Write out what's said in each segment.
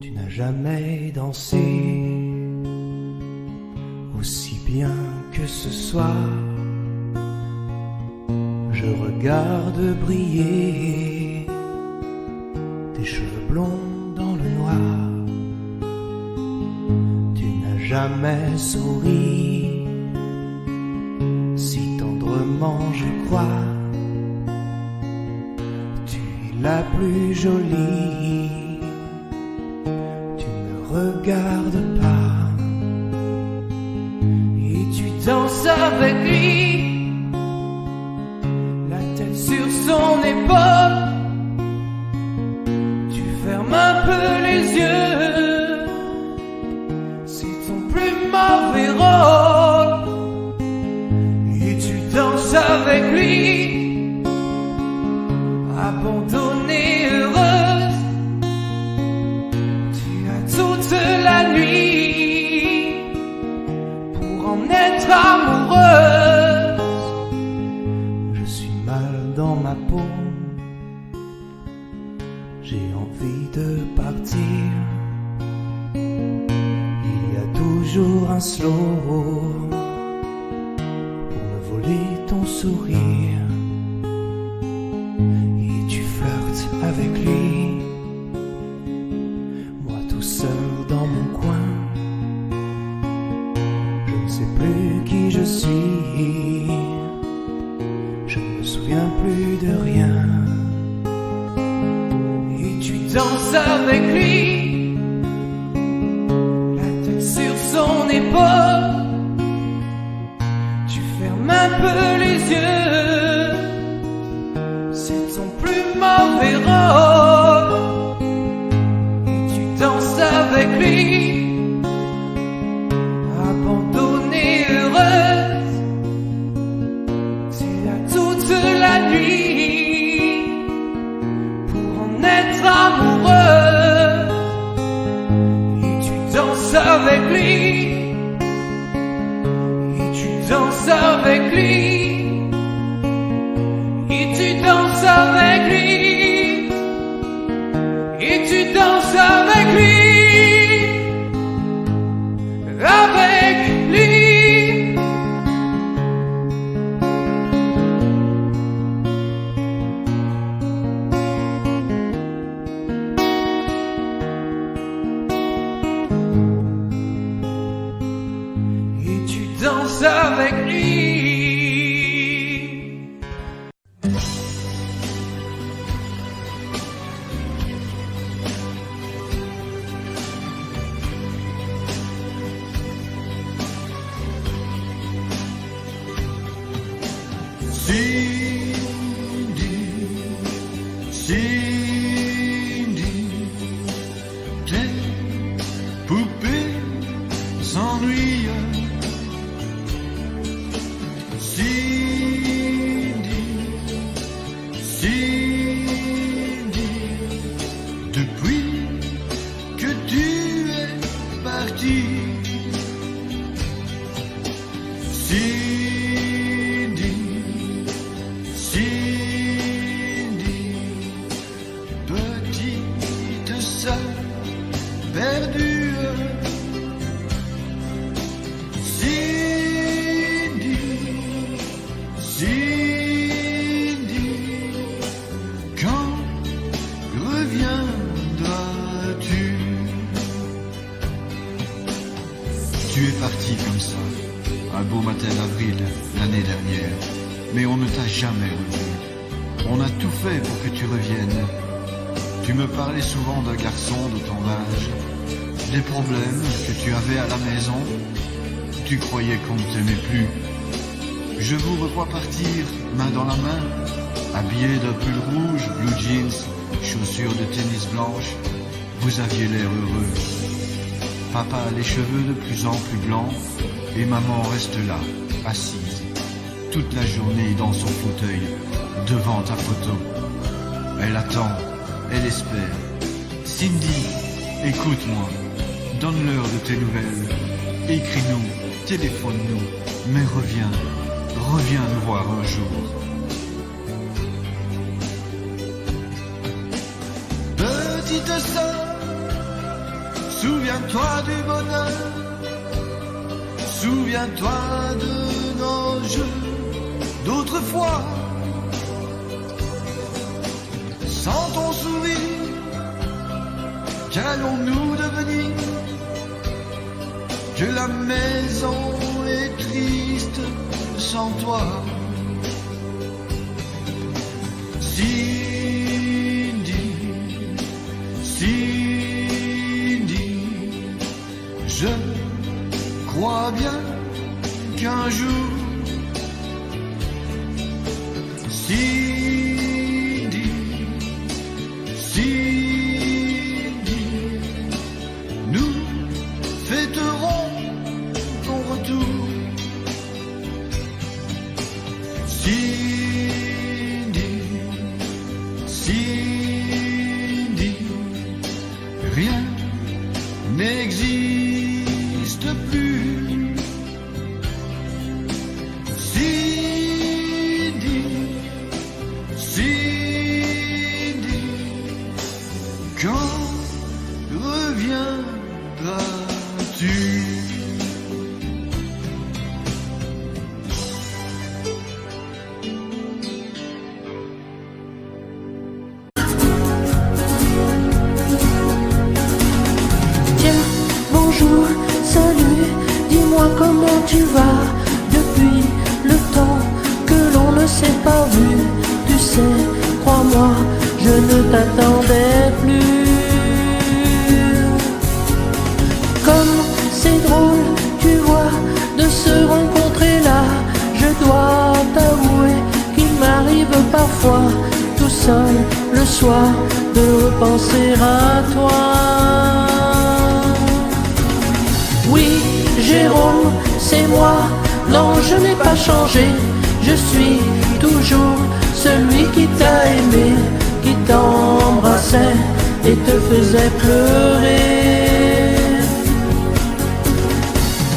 Tu n'as jamais dansé aussi bien que ce soir. Je regarde briller tes cheveux blonds dans le noir. Tu n'as jamais souri si tendrement, je crois. Tu es la plus jolie. Regarde pas et tu danses avec lui, la tête sur son épaule. Tu fermes un peu les yeux, c'est ton plus mauvais rôle. Et tu danses avec lui, abandonnée, heureuse. Toute la nuit pour en être amoureuse. Je suis mal dans ma peau, j'ai envie de partir. Il y a toujours un slow pour me voler ton sourire. Et tu flirtes avec lui, seul dans mon coin. Je ne sais plus qui je suis, je ne me souviens plus de rien. Et tu danses avec lui, la tête sur son épaule. Tu fermes un peu les yeux, c'est ton plus mauvais rôle. Avec lui, abandonnée, heureuse. Tu as toute la nuit pour en être amoureuse. Et tu danses avec lui, et tu danses avec lui, et tu danses avec lui, et tu danses avec lui. Avec lui, et tu danses avec lui. Cindy, tes poupées s'ennuient. Cindy, depuis que tu es partie. Petite sœur perdue. Cindy, quand reviendras-tu? Tu es parti comme ça, un beau matin d'avril l'année dernière, mais on ne t'a jamais revu. On a tout fait pour que tu reviennes. Tu me parlais souvent d'un garçon de ton âge, des problèmes que tu avais à la maison. Tu croyais qu'on ne t'aimait plus. Je vous revois partir, main dans la main, habillés d'un pull rouge, blue jeans, chaussures de tennis blanches. Vous aviez l'air heureux. Papa a les cheveux de plus en plus blancs, et maman reste là, assise, toute la journée dans son fauteuil, devant ta photo. Elle attend. Elle espère. Cindy, écoute-moi, donne-leur de tes nouvelles, écris-nous, téléphone-nous, mais reviens nous voir un jour. Petite sœur Souviens-toi du bonheur, souviens-toi de nos jeux d'autrefois. Sans ton sourire, qu'allons-nous devenir? Que la maison est triste sans toi. Cindy, Cindy, je crois bien qu'un jour, Cindy, Cindy, nous fêterons ton retour. Cindy, Cindy, rien n'existe plus. Cindy, Cindy, quand reviendras-tu? Tiens, bonjour, salut, dis-moi comment tu vas depuis le temps que l'on ne s'est pas vu. Tu sais, crois-moi, je ne t'attendais plus. Comme c'est drôle, tu vois, de se rencontrer là. Je dois t'avouer qu'il m'arrive parfois, tout seul le soir, de repenser à toi. Oui, Jérôme, c'est moi. Non, je n'ai pas changé. Je suis toujours celui qui t'a aimé, qui t'embrassait et te faisait pleurer.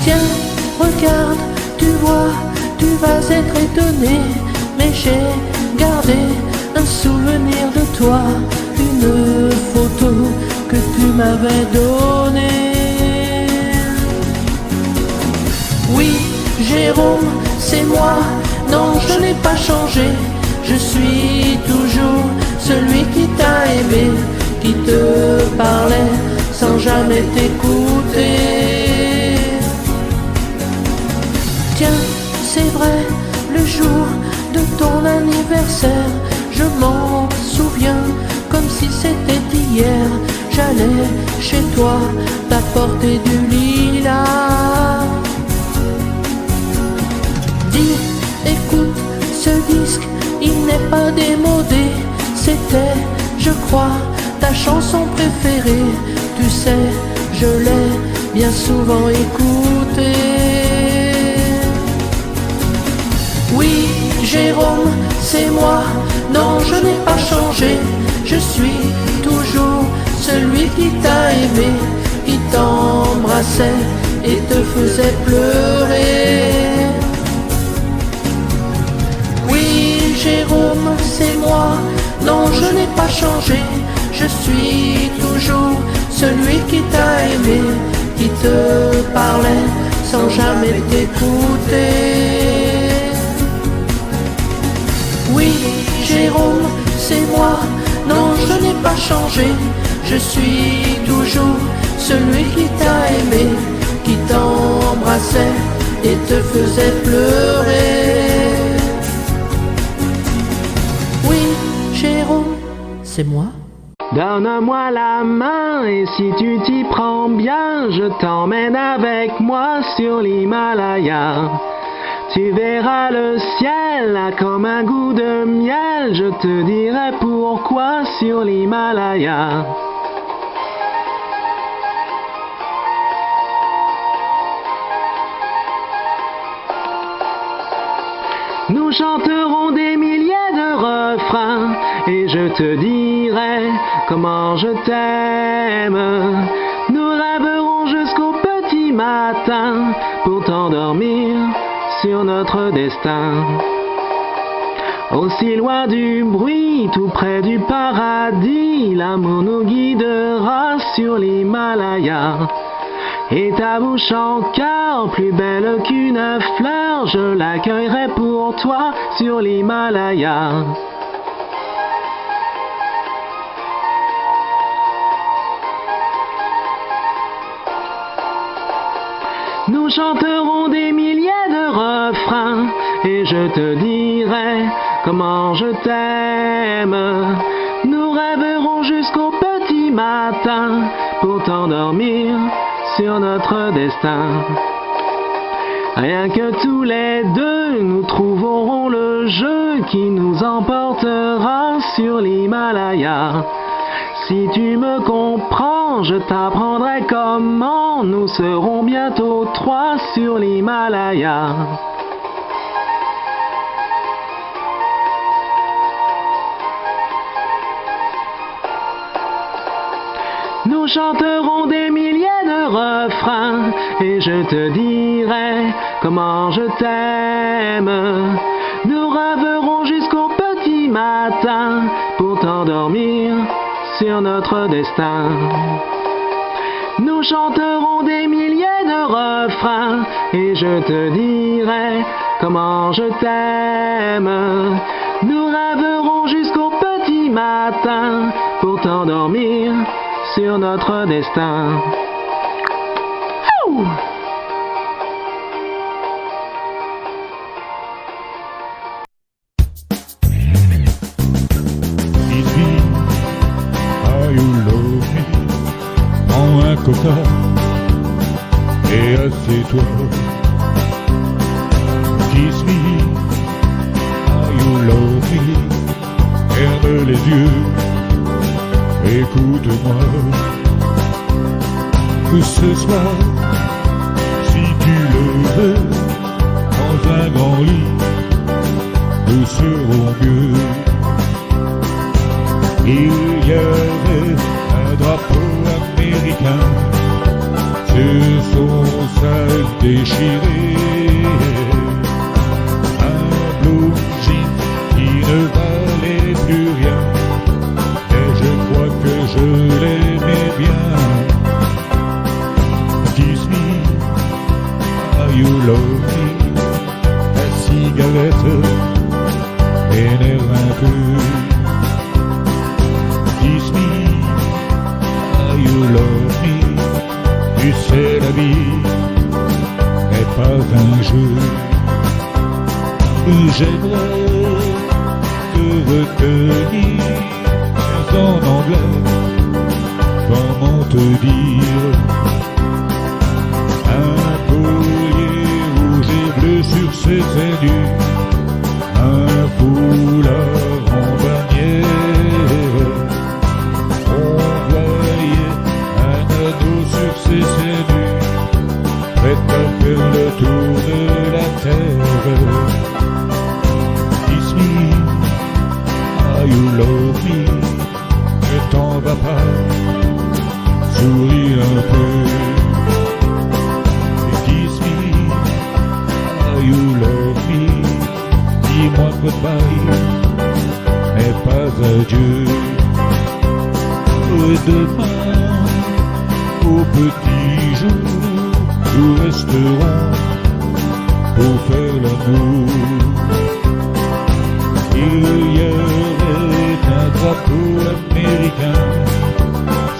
Tiens, regarde, tu vois, tu vas être étonné, mais j'ai gardé un souvenir de toi, une photo que tu m'avais donnée. Oui, Jérôme, c'est moi. Non, je n'ai pas changé. Je suis toujours celui qui t'a aimé, qui te parlait sans jamais t'écouter. Tiens, c'est vrai, le jour de ton anniversaire, je m'en souviens comme si c'était hier. J'allais chez toi t'apporter du lilas. Dis, écoute, ce disque, il n'est pas démodé. C'était, je crois, ta chanson préférée. Tu sais, je l'ai bien souvent écoutée. Oui, Jérôme, c'est moi. Non, je n'ai pas changé. Je suis toujours celui qui t'a aimé, qui t'embrassait et te faisait pleurer. Oui, Jérôme, c'est moi. Non, je n'ai pas changé. Je suis toujours celui qui t'a aimé, qui te parlait sans jamais t'écouter. Oui, Jérôme, c'est moi. Non, je n'ai pas changé. Je suis toujours celui qui t'a aimé, qui t'embrassait et te faisait pleurer. Oui, Jérôme, c'est moi. Donne-moi la main et si tu t'y prends bien, je t'emmène avec moi sur l'Himalaya. Tu verras le ciel là comme un goût de miel, je te dirai pourquoi sur l'Himalaya. Nous chanterons des milliers de refrains et je te dirai comment je t'aime. Nous rêverons jusqu'au petit matin pour t'endormir sur notre destin. Aussi loin du bruit, tout près du paradis, l'amour nous guidera sur l'Himalaya. Et ta bouche encore plus belle qu'une fleur, je l'accueillerai pour toi sur l'Himalaya. Nous chanterons des milliers de refrains et je te dirai comment je t'aime. Nous rêverons jusqu'au petit matin pour t'endormir sur notre destin. Rien que tous les deux, nous trouverons le jeu qui nous emportera sur l'Himalaya. Si tu me comprends, je t'apprendrai comment nous serons bientôt trois sur l'Himalaya. Nous chanterons des milliers de refrains et je te dirai comment je t'aime. Nous rêverons jusqu'au petit matin pour t'endormir sur notre destin. Nous chanterons des milliers de refrains et je te dirai comment je t'aime. Nous rêverons jusqu'au petit matin pour t'endormir sur notre destin. Ouh! Prends un coca et assieds-toi. Kiss me, how you love me. Ferme les yeux, écoute-moi. Que ce soir, si tu le veux, dans un grand lit, nous serons mieux. Il y avait un drapeau américain sur son sac déchiré, un blue jean qui ne valait plus rien, et je crois que je l'aimais bien. Kiss me, how you love me. La cigarette énerve un peu. Kiss me, how you love me. Tu sais, la vie n'est pas un jeu. J'aimerais te retenir en anglais. Comment te dire? Un collier rouge et bleu sur ses aigus, un foulard en bannière. On voyait un anneau sur ses sénus, prêt à faire le tour de la terre. Kiss me, how you love me. Ne t'en va pas, souris un peu. Kiss me, how you love me. Dis-moi goodbye, mais pas adieu. Demain, au petit jour, nous resterons pour faire l'amour. Il y avait un drapeau américain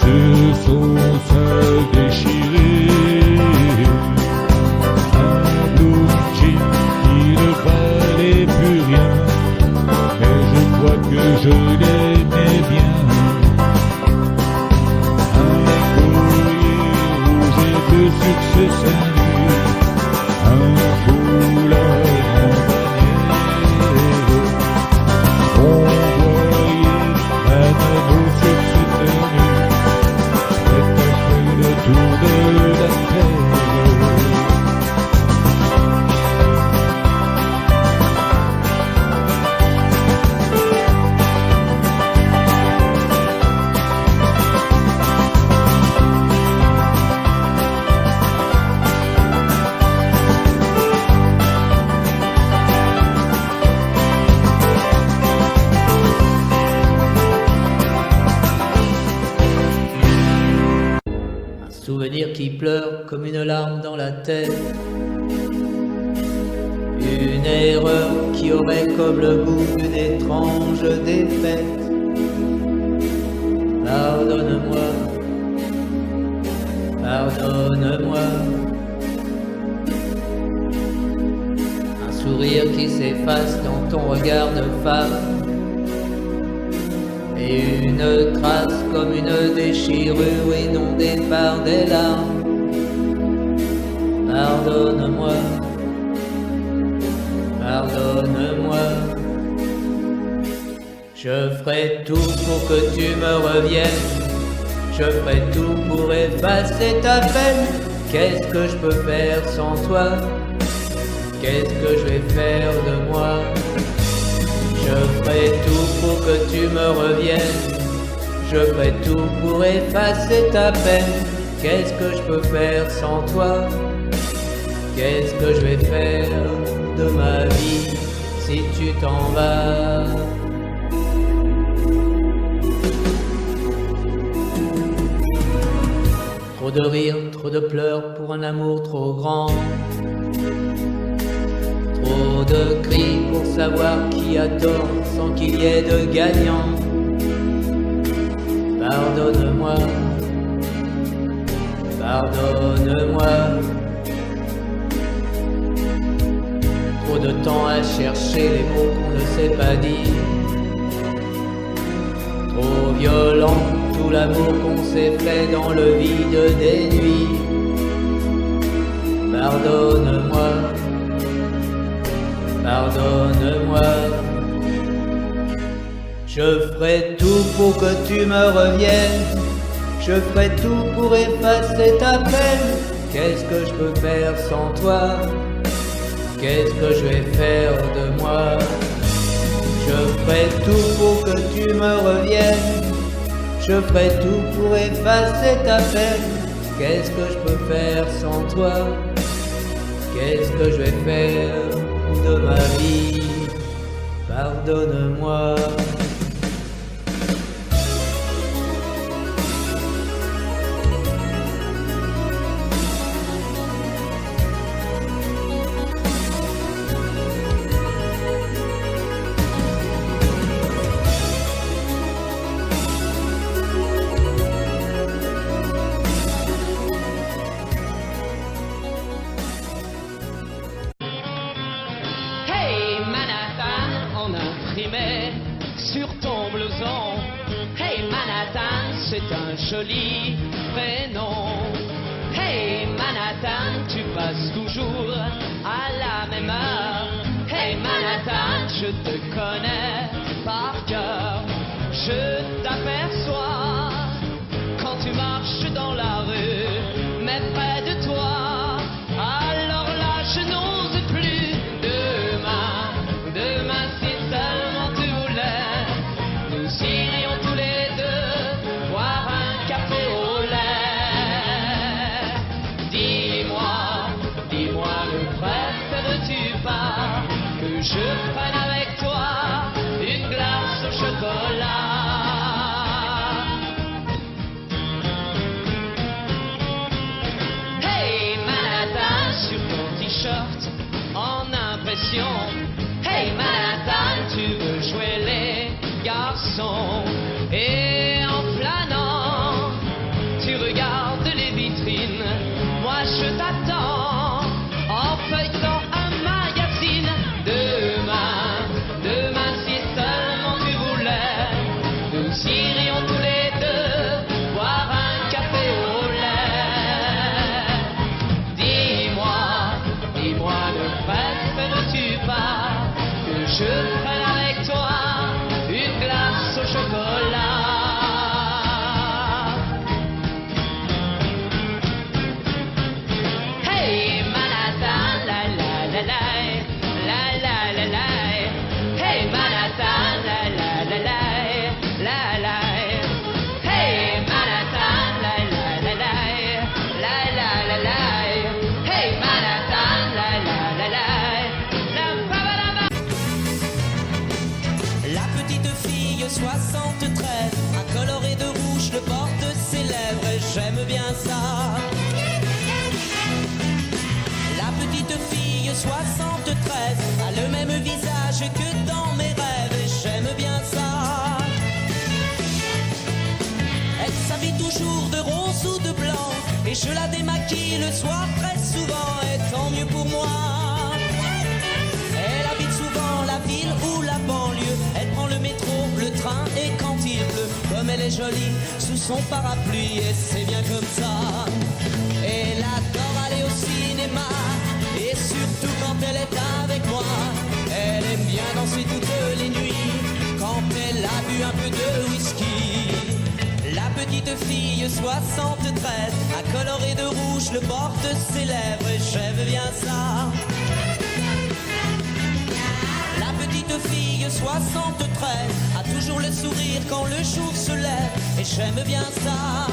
sur son sac déchiré, un blue jean qui ne valait plus rien, mais je crois que je l'aimais bien. Sur ses seins nus, un foulard en bannière. On voyait un anneau sur ses seins nus, prêt à faire le tour souvenir qui pleure comme une larme dans la tête. Une erreur qui aurait comme le goût d'une étrange défaite. Pardonne-moi, pardonne-moi. Un sourire qui s'efface dans ton regard de femme. Et une trace comme une déchirure inondée par des larmes. Pardonne-moi, pardonne-moi. Je ferai tout pour que tu me reviennes. Je ferai tout pour effacer ta peine. Qu'est-ce que je peux faire sans toi? Qu'est-ce que je vais faire de moi? Je ferai tout pour que tu me reviennes. Je ferai tout pour effacer ta peine. Qu'est-ce que je peux faire sans toi? Qu'est-ce que je vais faire de ma vie si tu t'en vas? Trop de rires, trop de pleurs pour un amour trop grand. Trop de cris pour savoir qui a tort sans qu'il y ait de gagnant. Pardonne-moi, pardonne-moi. Trop de temps à chercher les mots qu'on ne sait pas dire. Trop violent tout l'amour qu'on s'est fait dans le vide des nuits. Pardonne-moi, pardonne-moi. Je ferai tout pour que tu me reviennes. Je ferai tout pour effacer ta peine. Qu'est-ce que je peux faire sans toi? Qu'est-ce que je vais faire de moi? Je ferai tout pour que tu me reviennes. Je ferai tout pour effacer ta peine. Qu'est-ce que je peux faire sans toi? Qu'est-ce que je vais faire de ma vie? Pardonne-moi. Sur ton blouson, hey Manhattan, c'est un joli prénom. Hey Manhattan, tu passes toujours à la même heure. Hey Manhattan, je te connais par cœur. Je t'aperçois quand tu marches dans la rue, mais près de toi. Alors là, je n'ose plus. Demain, demain, si seulement tu voulais, nous irions tous les deux boire un café au lait. Dis-moi, dis-moi, ne préfères-tu pas que je prenne avec toi une glace au chocolat? Hey Manhattan, sur ton t-shirt en impression. Hey Manhattan, tu veux jouer les garçons. Et en planant, tu regardes les vitrines. Moi je t'attends en feuilletant un magazine. Demain, demain, si seulement tu voulais, nous irions tous les deux boire un café au lait. Dis-moi, dis-moi, ne préfères-tu pas que je prenne avec toi une glace au chocolat? 73 a le même visage que dans mes rêves et j'aime bien ça. Elle s'habille toujours de rose ou de blanc et je la démaquille le soir très souvent et tant mieux pour moi. Elle habite souvent la ville ou la banlieue, elle prend le métro, le train et quand il pleut, comme elle est jolie sous son parapluie et c'est bien comme ça. Elle adore aller au cinéma et surtout quand elle est avec moi. Elle aime bien danser toutes les nuits quand elle a bu un peu de whisky. La petite fille 73 a coloré de rouge le bord de ses lèvres et j'aime bien ça. La petite fille 73 a toujours le sourire quand le jour se lève et j'aime bien ça.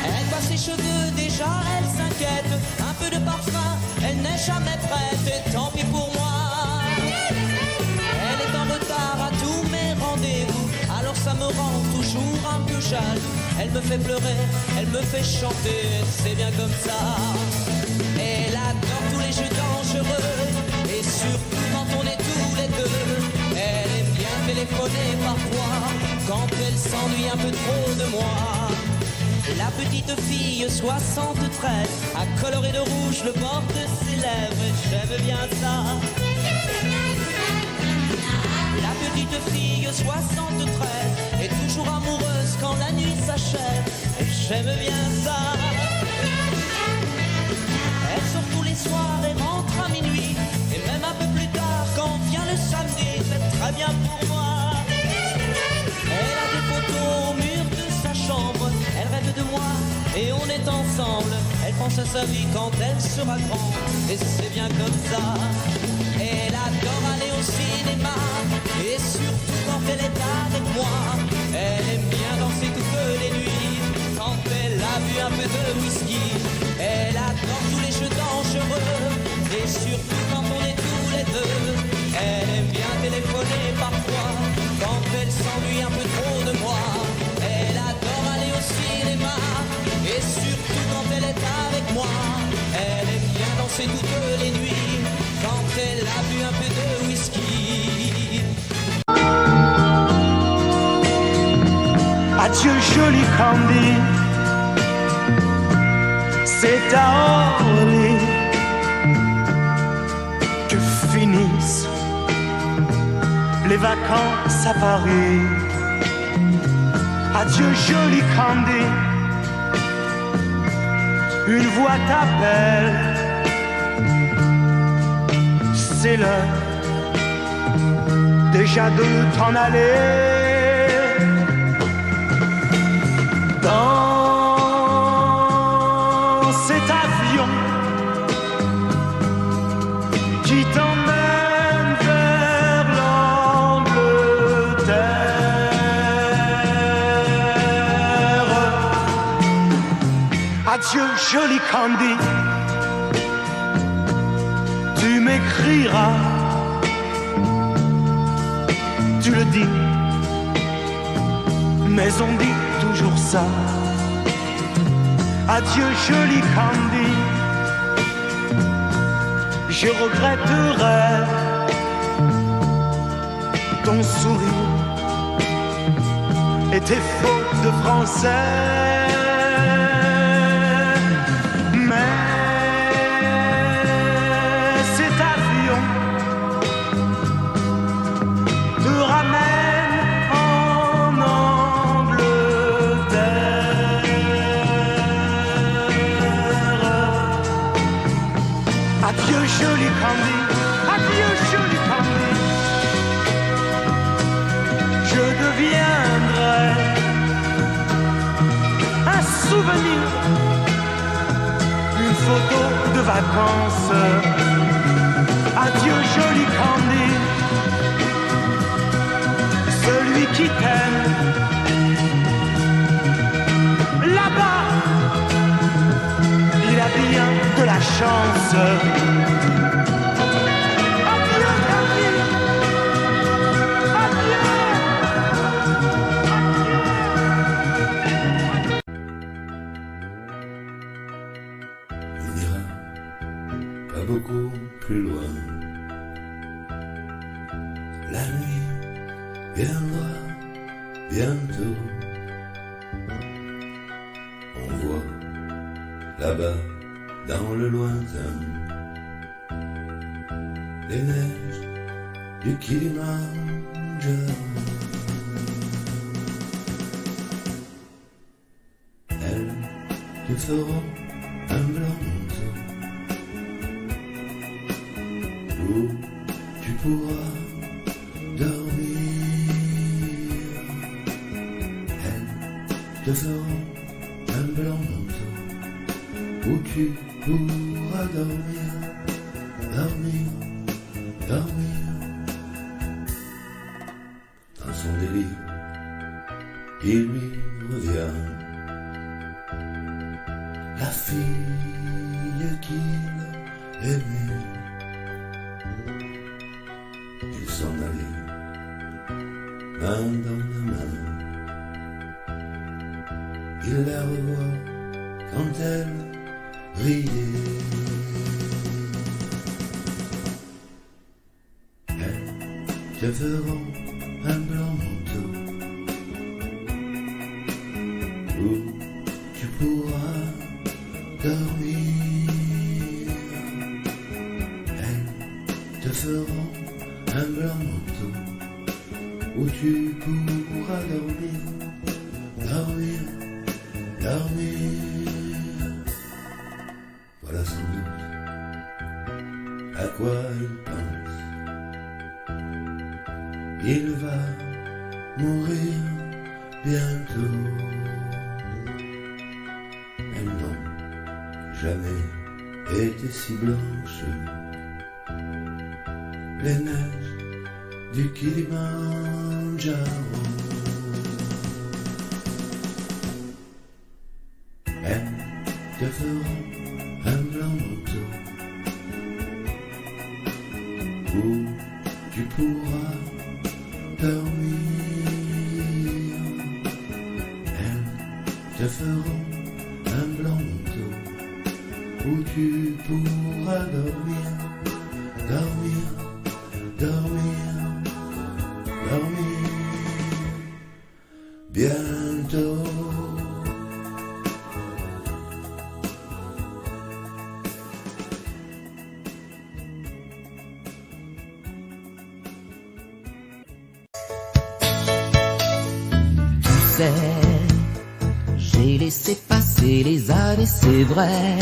Elle voit ses cheveux déjà, elle s'inquiète, un peu de parfum, elle n'est jamais prête et tant pis pour moi. Elle est en retard à tous mes rendez-vous, alors ça me rend toujours un peu jaloux. Elle me fait pleurer, elle me fait chanter, c'est bien comme ça. Elle adore tous les jeux dangereux et surtout quand on est tous les deux. Elle aime bien téléphoner parfois quand elle s'ennuie un peu trop de moi. La petite fille 73 a coloré de rouge le bord de ses lèvres, j'aime bien ça. La petite fille 73 est toujours amoureuse quand la nuit s'achève, et j'aime bien ça. Elle sort tous les soirs et rentre à minuit, et même un peu plus tard quand vient le samedi, c'est très bien pour moi. Elle a des photos au mur de sa chambre, elle rêve de moi et on est ensemble. Elle pense à sa vie quand elle sera grande et c'est bien comme ça. Elle adore aller au cinéma et surtout quand elle est avec moi. Elle aime bien danser toutes les nuits quand elle a bu un peu de whisky. Elle adore tous les jeux dangereux et surtout quand on est tous les deux. Elle aime bien téléphoner parfois quand elle s'ennuie un peu trop de moi. Elle adore aller au cinéma et surtout quand elle est avec moi. Elle aime bien danser toutes les nuits quand elle a bu un peu de whisky. Adieu joli Candy, c'est à Orly que finissent les vacances à Paris. Adieu joli Candy, une voix t'appelle, c'est l'heure déjà de t'en aller. Dans cet avion qui t'emmène vers l'Angleterre. Adieu joli Candy, tu m'écriras, tu le dis, mais on dit toujours ça. Adieu joli Candy, je regretterai ton sourire et tes fautes de français. Mais cet avion te ramène en Angleterre. Adieu joli Candy, adieu joli Candy, je deviendrai un souvenir, une photo de vacances. Adieu joli Candy, celui qui t'aime là-bas, il a bien de la chance. Adieu Candy, adieu, adieu. Il ira beaucoup plus loin. La nuit viendra bientôt. On voit là-bas dans le lointain les neiges du Kilimandjaro. Elles te feront un blanc manteau où tu pourras dormir. Elles te feront un blanc manteau où tu pourras dormir, dormir, dormir. Dans son délire, il lui revient la fille qu'il aimait. Ils s'en allaient, main dans la main. Il la revoit quand elle riait. Elles te feront un blanc manteau où tu pourras dormir. Elles te feront un blanc manteau où tu pourras dormir, dormir, dormir. Voilà sans doute à quoi il pense. Il va mourir bientôt. Elles n'ont jamais été si blanches, les neiges du Kilimandjaro. Elles te feront un blanc manteau où tu pourras dormir. Elles te feront un blanc manteau où tu pourras dormir, dormir, dormir, dormir. Bientôt. J'ai laissé passer les années, c'est vrai,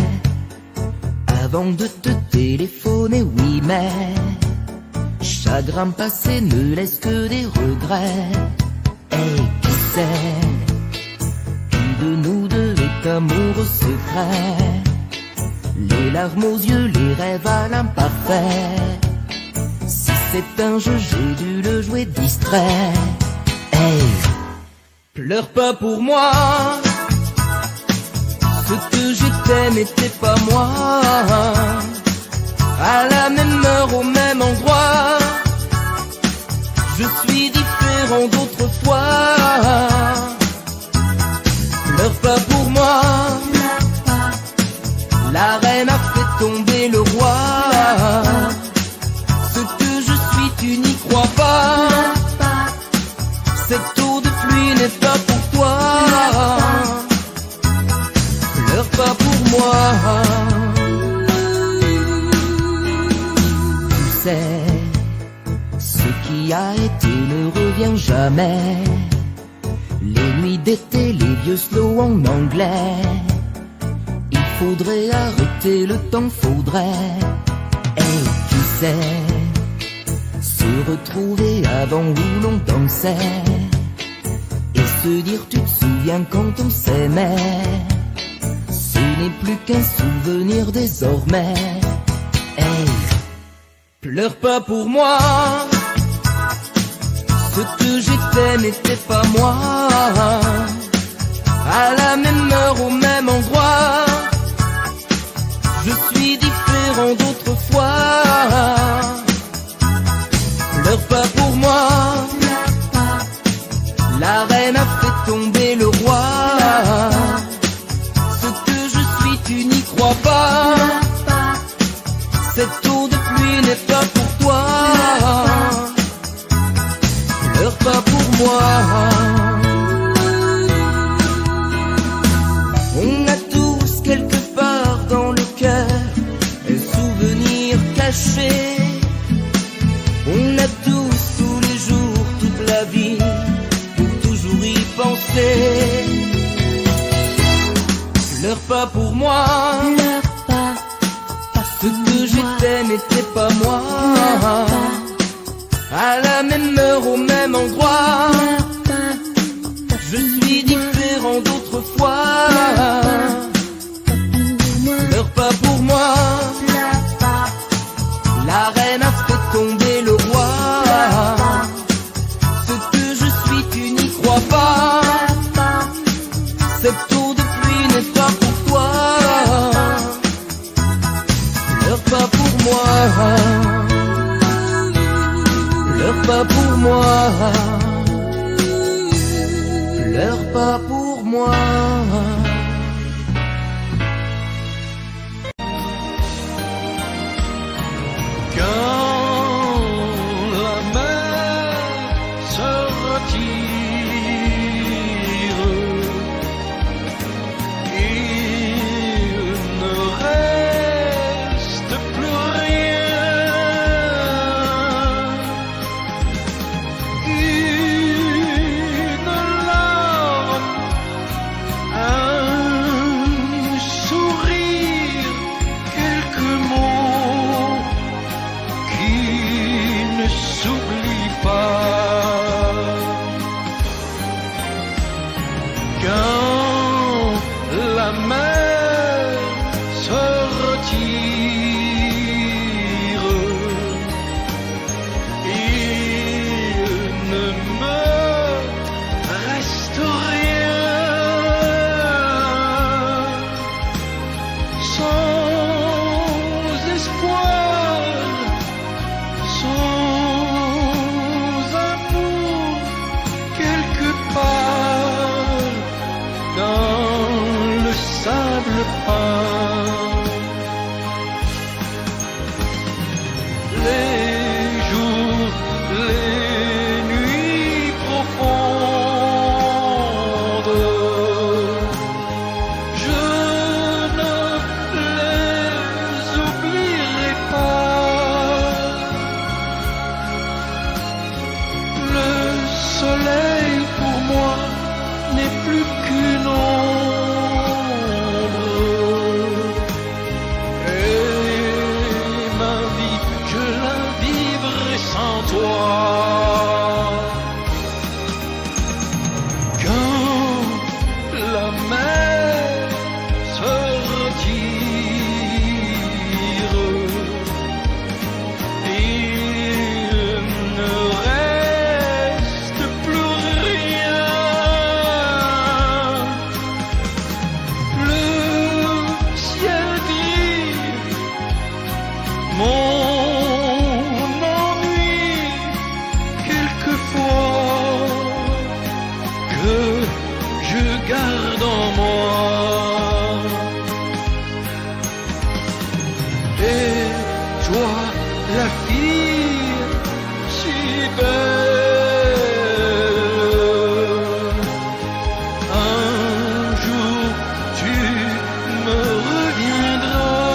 avant de te téléphoner, oui, mais chagrin passé ne laisse que des regrets. Et qui sait, qui de nous deux est amoureux secret, les larmes aux yeux, les rêves à l'imparfait. Si c'est un jeu, j'ai dû le jouer distrait. Hey, pleure pas pour moi, ce que j'étais n'était pas moi. À la même heure, au même endroit, je suis différent d'autrefois. Pleure pas pour moi, la reine a fait tomber le roi. Ce que je suis, tu n'y crois pas. Cette eau de pluie n'est pas pour toi. Pleure pas pour moi. Tu sais, ce qui a été ne revient jamais. Les nuits d'été, les vieux slow en anglais. Il faudrait arrêter le temps, faudrait. Et qui sait, se retrouver avant où l'on dansait et se dire tu te souviens quand on s'aimait. Ce n'est plus qu'un souvenir désormais. Hey, pleure pas pour moi, ce que j'étais n'était pas moi. À la même heure, au même endroit, je suis différent d'autrefois. Pleure pas pour moi, la reine a fait tomber le roi. Ce que je suis, tu n'y crois pas. Cette Cette tour de pluie n'est pas pour toi, pleure pas pour moi. On a tous quelque part dans le cœur un souvenir caché. On a tous les jours, toute la vie, pour toujours y penser. Pleure pas pour moi, Pleure pas, ce que j'étais n'était pas moi. À la même heure, au même endroit, je suis différent d'autrefois. Pleure pas pour moi, la reine a fait tomber le roi. Ce que je suis, tu n'y crois pas. Cette tour de pluie n'est pas pour toi. Pleure pas pour moi, pleure pas pour moi, pleure pas pour moi. Quand la mer se retire, il ne reste plus rien. Une larme, un sourire, quelques mots qui ne s'oublie pas. Quand la mer se retire, il ne me reste rien. Sans espoir, sans amour, quelque part dans le sable fin. Les jours, les nuits profondes, je ne les oublierai pas. Le soleil pour moi n'est plus qu'une ombre, et ma vie, je la vivrai sans toi. Quand la mer se retire, il ne reste plus rien. Le ciel gris, mon ennui, quelquefois, que je garde en moi. Et toi, la fille si belle, un jour tu me reviendras,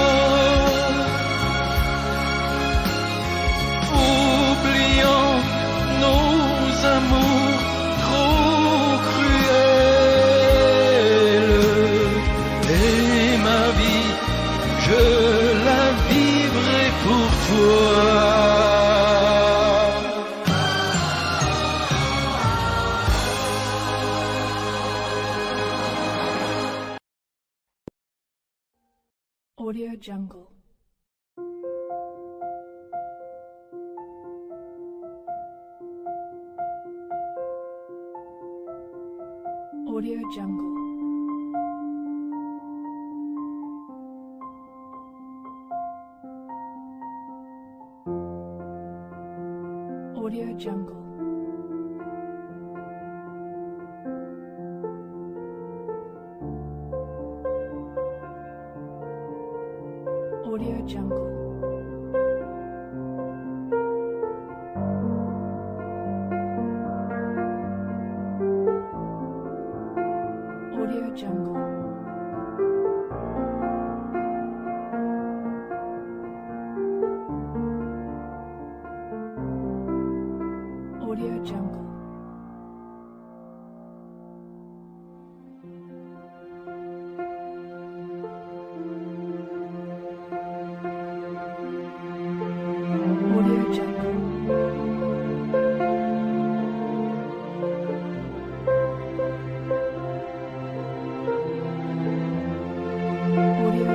oubliant nos amours trop cruels. Et ma vie, je la vivrai pour toi. Audio Jungle. Audio Jungle. Audio Jungle. Audio Jungle.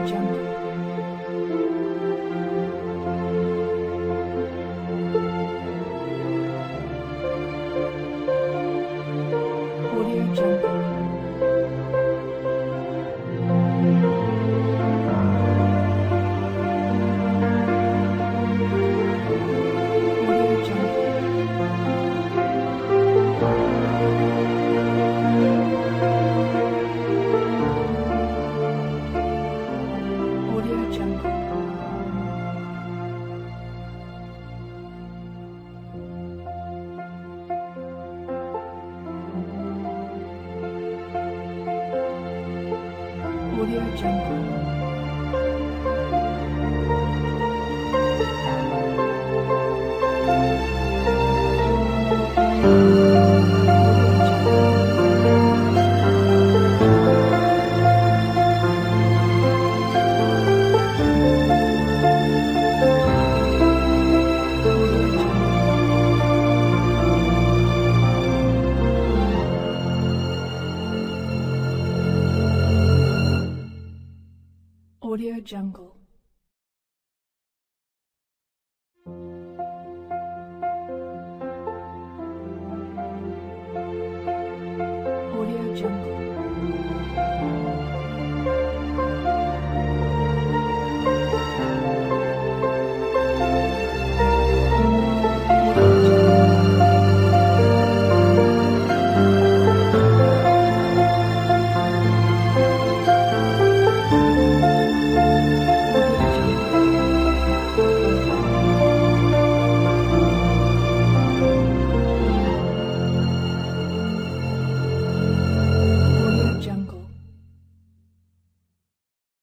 Jungle. Audio Jungle. Audio Jungle. Audio Jungle. Audio Jungle. Audio Jungle. Audio Jungle.